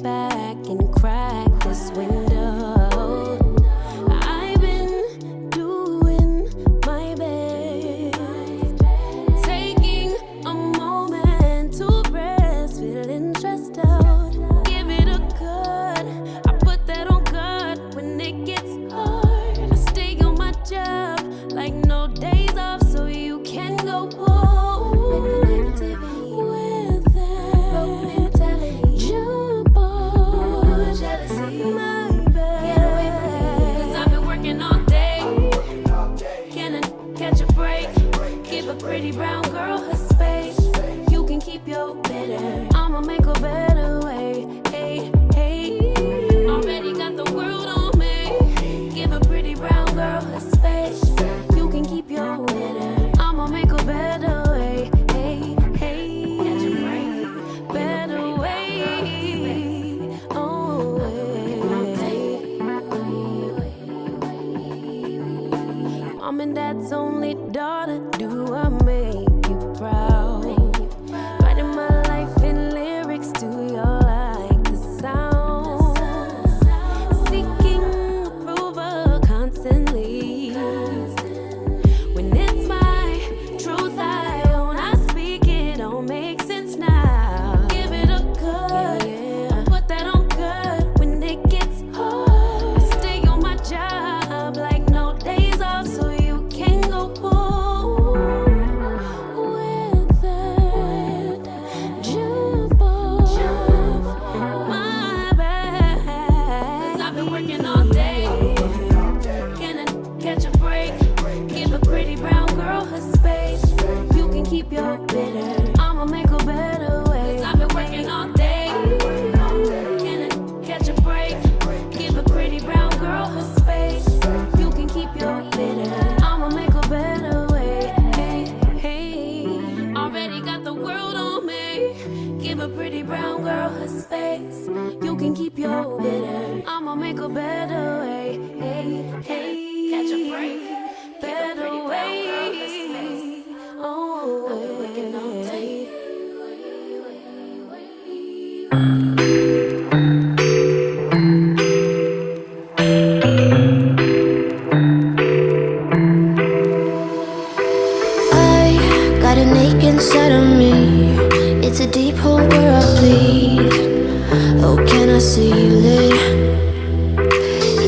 back and crack this window. I've been doing my best, taking a moment to rest, feeling stressed out. Give it a good, I put that on God when it gets hard. I stay on my job like no days off, so you can go home. With that broke mentality, jump on jealousy, my bad. Get away from me, 'cause I've been working all day. Can I catch a break? Give a pretty brown girl her space. You can keep your bitter, I'ma make a better way. Hey, hey, already got the world on me. Give a pretty brown girl her space. You can keep your bitter, I'ma make a better way. Hey, hey, catch a break, better way. Oh, Mom and Dad's only daughter, do I make you proud? Writing my life in lyrics, do you like the sound? Seeking approval constantly. When it's my truth I own, I speak it, don't make sense now. Give it a good, put that on good when it gets hard. I stay on my job like no days off, so you can go home. With that, jump on, my bad. 'Cause I've been working all day. Can I catch a break? Give a pretty brown girl her space. You can keep your bitter, I'ma make a better way. 'Cause I've been working all day. Can I catch a break? Give a pretty brown girl her space. You can keep your bitter, I'ma make a better way. Hey, hey, already got the world on me. Give a pretty brown girl her space. You can keep your bitter, I'ma make a better way. Hey, hey, catch a break, better way. Oh, I've been working all day. I got an ache inside of me. It's a deep hole where I bleed. Oh, can I seal it?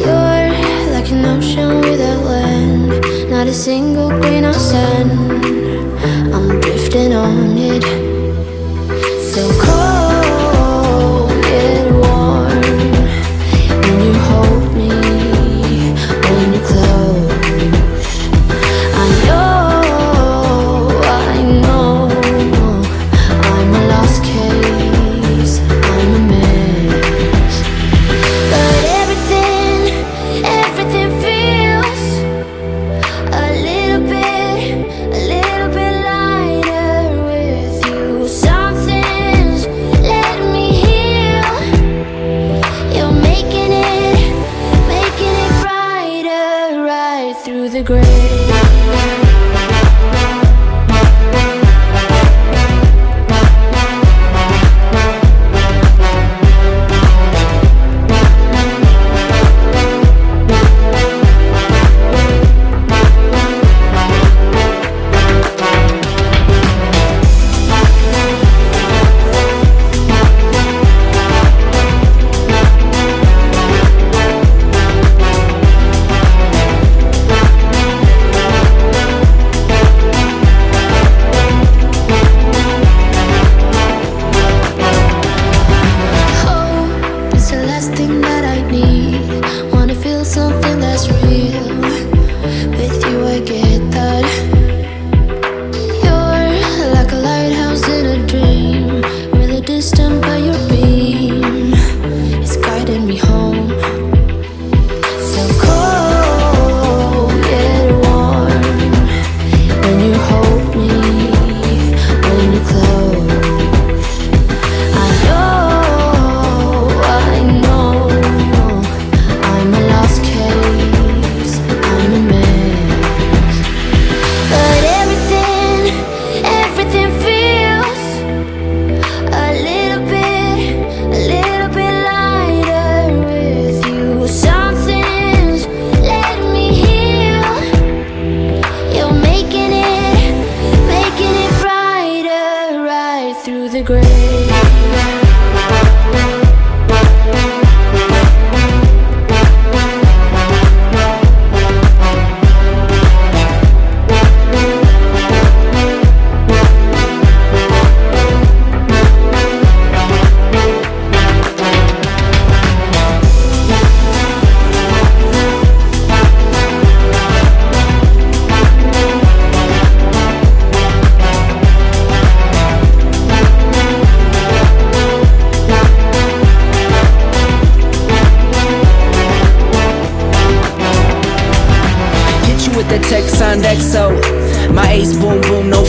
You're like an ocean without land, not a single grain of sand. I'm drifting on it. So cold yet warm when you hold me, when you're close. I know I'm a lost case, I'm a mess. But everything feels a little bit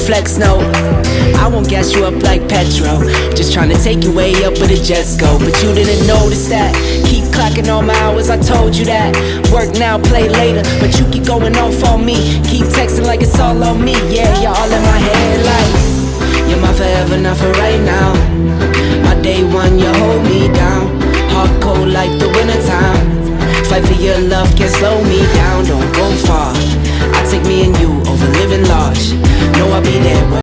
flex, no. I won't gas you up like petrol. Just trying to take you way up where the jets go. But you didn't notice that. Keep clocking all my hours, I told you that. Work now, play later, but you keep going off on me. Keep texting like it's all on me. Yeah, you're all in my head like you're my forever, not for right now. My day one, you hold me down. Hard cold like the wintertime. Fight for your love, can't slow me down. Don't go far.